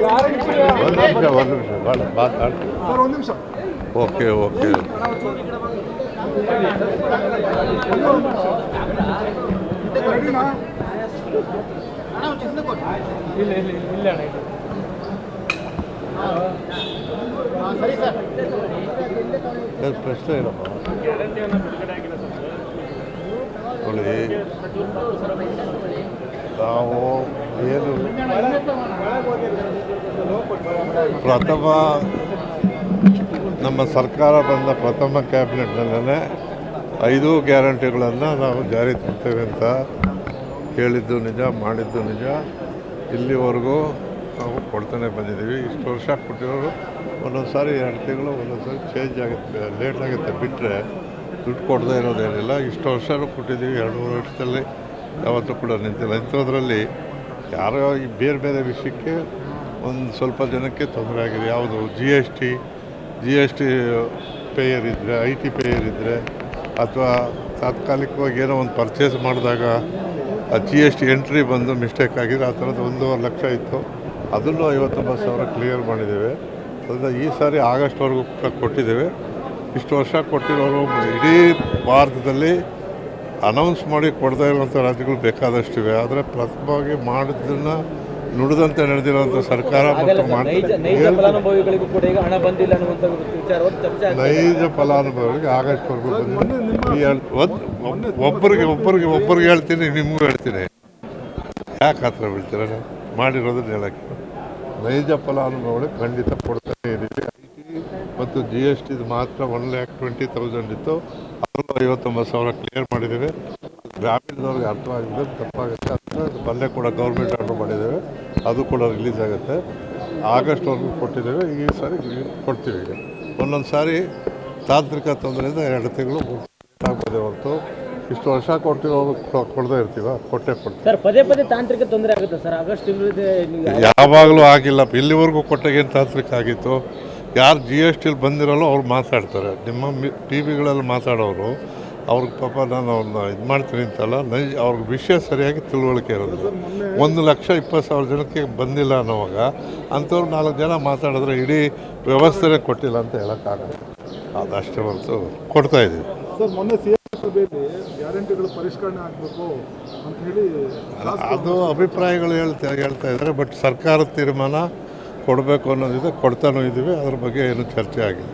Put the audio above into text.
ಒಂದು ನಿಮಿಷ ಭಾಳ ಮಾತಾಡ್ತೀನಿ. ಓಕೆ ಓಕೆ ಪ್ರಶ್ನೆ ಏನಪ್ಪ ನೋಡಿ, ನಾವು ಏನು ಪ್ರಥಮ ನಮ್ಮ ಸರ್ಕಾರ ಬಂದ ಪ್ರಥಮ ಕ್ಯಾಬಿನೆಟ್ನಲ್ಲೇ 5 ಗ್ಯಾರಂಟಿಗಳನ್ನು ನಾವು ಜಾರಿ ತರ್ತೇವೆ ಅಂತ ಹೇಳಿದ್ದು ನಿಜ, ಮಾಡಿದ್ದು ನಿಜ. ಇಲ್ಲಿವರೆಗೂ ನಾವು ಕೊಡ್ತಾನೆ ಬಂದಿದ್ದೀವಿ. ಇಷ್ಟು ವರ್ಷ ಕೊಟ್ಟಿರೋರು ಒಂದೊಂದು ಸಾರಿ 2 ತಿಂಗಳು, ಒಂದೊಂದು ಸಾರಿ ಚೇಂಜ್ ಆಗುತ್ತೆ, ಲೇಟ್ ಆಗುತ್ತೆ, ಬಿಟ್ಟರೆ ದುಡ್ಡು ಕೊಡದೇ ಇರೋದೇನಿಲ್ಲ. ಇಷ್ಟು ವರ್ಷನೂ ಕೊಟ್ಟಿದ್ದೀವಿ. 2-3 ವರ್ಷದಲ್ಲಿ ಯಾವತ್ತೂ ಕೂಡ ನಿಂತಿಲ್ಲ. ಇಂಥದ್ರಲ್ಲಿ ಯಾರೋ ಈ ಬೇರೆ ಬೇರೆ ವಿಷಯಕ್ಕೆ ಒಂದು ಸ್ವಲ್ಪ ಜನಕ್ಕೆ ತೊಂದರೆ ಆಗಿದೆ. ಯಾವುದು ಜಿ ಎಸ್ ಟಿ ಪೇಯರ್ ಇದ್ದರೆ, IT ಪೇಯರ್ ಇದ್ದರೆ, ಅಥವಾ ತಾತ್ಕಾಲಿಕವಾಗಿ ಏನೋ ಒಂದು ಪರ್ಚೇಸ್ ಮಾಡಿದಾಗ ಆ GST ಎಂಟ್ರಿ ಬಂದು ಮಿಸ್ಟೇಕ್ ಆಗಿದೆ. ಆ ಥರದ್ದು 1.5 ಲಕ್ಷ ಇತ್ತು, ಅದನ್ನು 59,000 ಕ್ಲಿಯರ್ ಮಾಡಿದ್ದೇವೆ. ಅದರಿಂದ ಈ ಸಾರಿ ಆಗಸ್ಟ್ವರೆಗೂ ಕೂಡ ಕೊಟ್ಟಿದ್ದೇವೆ. ಇಷ್ಟು ವರ್ಷ ಕೊಟ್ಟಿರೋರು ಇಡೀ ಭಾರತದಲ್ಲಿ ಅನೌನ್ಸ್ ಮಾಡಿ ಕೊಡದೇ ಇರುವಂಥ ರಾಜ್ಯಗಳು ಬೇಕಾದಷ್ಟಿವೆ. ಆದರೆ ಪ್ರಥಮವಾಗಿ ಮಾಡಿದ್ದನ್ನು ನುಡಿದಂತೆ ನಡೆದಿರುವಂಥ ಸರ್ಕಾರ ಮತ್ತು ನೈಜ ಫಲಾನುಭವಿಗಳಿಗೆ ಆಗಸ್ಟ್ವರೆಗೂ ಒಬ್ಬರಿಗೆ ಹೇಳ್ತೀನಿ, ನಿಮಗೂ ಹೇಳ್ತೀನಿ. ಯಾಕೆ ಹತ್ರ ಬೀಳ್ತೀರ? ಮಾಡಿರೋದನ್ನ ಹೇಳೋಕ್ಕೆ ನೈಜ ಫಲಾನುಭವಿಗಳಿಗೆ ಖಂಡಿತ ಕೊಡ್ತಾನೆ ಇದ್ದೀವಿ. IT ಮತ್ತು GST ಮಾತ್ರ 1,20,000 ಇತ್ತು, ಅದರಲ್ಲೂ 59,000 ಕ್ಲಿಯರ್ ಮಾಡಿದ್ದೇವೆ. ಗ್ರಾಮೀಣದವ್ರಿಗೆ ಅರ್ಥವಾಗಿದೆ, ತಪ್ಪಾಗುತ್ತೆ ಅಂತ ಬಲ್ಲೆ ಕೂಡ ಗೌರ್ಮೆಂಟ್ ಆರ್ಡರ್ ಮಾಡಿದ್ದೇವೆ, ಅದು ಕೂಡ ರಿಲೀಸ್ ಆಗುತ್ತೆ. ಆಗಸ್ಟ್ವರೆಗೂ ಕೊಟ್ಟಿದ್ದೇವೆ. ಈ ಸಾರಿ ಕೊಡ್ತೀವಿ. ಈಗ ಒಂದೊಂದು ಸಾರಿ ತಾಂತ್ರಿಕ ತೊಂದರೆಯಿಂದ 2 ತಿಂಗಳು ಆಗ್ಬೋದೇ ಹೊರತು ಇಷ್ಟು ವರ್ಷ ಕೊಟ್ಟಿರೋರು ಕೊಡದೇ ಇರ್ತೀವ, ಕೊಟ್ಟೆ ಕೊಡ್ತೀವಿ. ಸರ್, ಪದೇ ಪದೇ ತಾಂತ್ರಿಕ ತೊಂದರೆ ಆಗುತ್ತೆ ಸರ್. ಆಗಸ್ಟ್ ಯಾವಾಗಲೂ ಆಗಿಲ್ಲ. ಇಲ್ಲಿವರೆಗೂ ಕೊಟ್ಟಾಗೇನು ತಾಂತ್ರಿಕ ಆಗಿತ್ತು? ಯಾರು GST ಬಂದಿರೋಲ್ಲ ಅವ್ರು ಮಾತಾಡ್ತಾರೆ. ನಿಮ್ಮ TV ಮಾತಾಡೋರು ಅವ್ರಿಗೆ ಪಾಪ ನಾನು ಅವ್ರನ್ನ ಇದು ಮಾಡ್ತೀನಿ ಅಂತಲ್ಲ, ಅವ್ರಿಗೆ ವಿಷಯ ಸರಿಯಾಗಿ ತಿಳುವಳಿಕೆ ಇರೋದು. 1,20,000 ಜನಕ್ಕೆ ಬಂದಿಲ್ಲ ಅನ್ನೋವಾಗ ಅಂಥವ್ರು 4 ಜನ ಮಾತಾಡಿದ್ರೆ ಇಡೀ ವ್ಯವಸ್ಥೆನೇ ಕೊಟ್ಟಿಲ್ಲ ಅಂತ ಹೇಳೋಕ್ಕಾಗಲ್ಲ. ಅದಷ್ಟೇ ಹೊರತು ಕೊಡ್ತಾಯಿದ್ದೀವಿ. ಸರ್, ಮೊನ್ನೆ CM ಸಭೆಯಲ್ಲಿ ಗ್ಯಾರಂಟಿಗಳು ಪರಿಷ್ಕರಣೆ ಆಗಬೇಕು ಅಂತ ಹೇಳಿ ಅದು ಅಭಿಪ್ರಾಯಗಳು ಹೇಳ್ತಾ ಇದ್ದಾರೆ. ಬಟ್ ಸರ್ಕಾರದ ತೀರ್ಮಾನ ಕೊಡಬೇಕು ಅನ್ನೋದಿದೆ, ಕೊಡ್ತಾನೂ ಇದ್ದೀವಿ. ಅದ್ರ ಬಗ್ಗೆ ಏನು ಚರ್ಚೆ ಆಗಿದೆ.